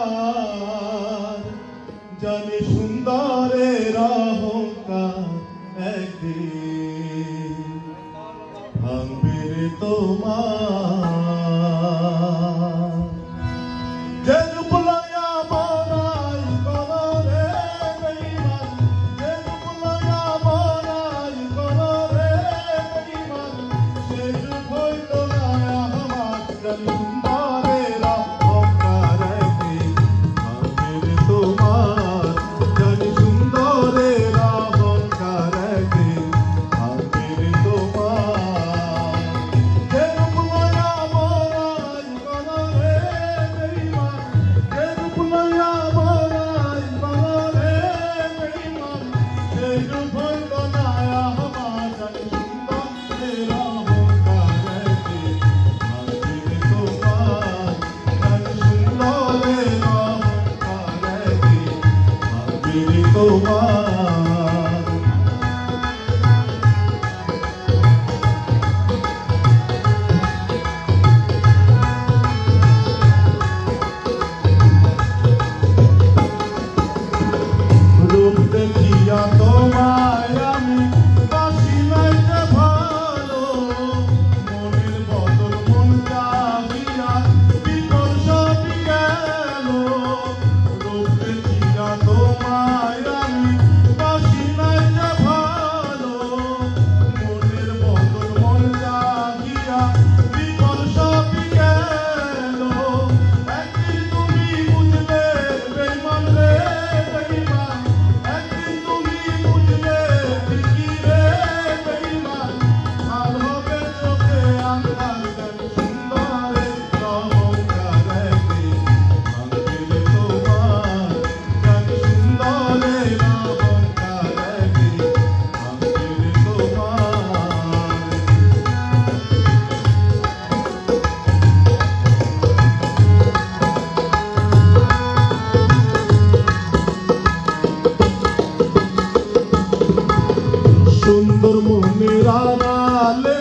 তোমার জানি সুন্দরের অহংকার একদিন ভাঙবে রে তোমার যে রূপ লইয়া মরাই করো রে বেঈমান যে রূপ লইয়া মরাই করো রে বেঈমান সে রূপ হইতো না আমার জানি সুন্দরের অহংকার একদিন ভাঙবে রে তোমার জানি সুন্দরের অহংকার একদিন ভাঙবে রে তোমার যে রূপ লইয়া মরাই করো রে বেঈমান যে রূপ লইয়া মরাই করো রে বেঈমান সেই রূপ হইতো না আমার জানি সুন্দরের অহংকার একদিন ভাঙবে রে তোমার জানি সুন্দরের অহংকার একদিন ভাঙবে রে তোমার রূপ দেখিয়া তোমায় আমি বাসি নাইতে ভালো মনের বদল মন চাহিয়া বিকল সবই গেল রূপ দেখিয়া তোমায় আমি বাসি নাইতে ভালো মনের বদল মন চাহিয়া বিকল সবই গেল একদিন তুমি বুঝলে বেঈমান রে বেঈমান একদিন তুমি বুঝলে ঠিকই রে বেঈমান আর হবে চোখে আন্ধার জানি সুন্দরের অহংকার একদিন ভাঙবে রে তোমার জানি সুন্দরের অহংকার একদিন ভাঙবে রে তোমার সুন্দর মনের আড়ালে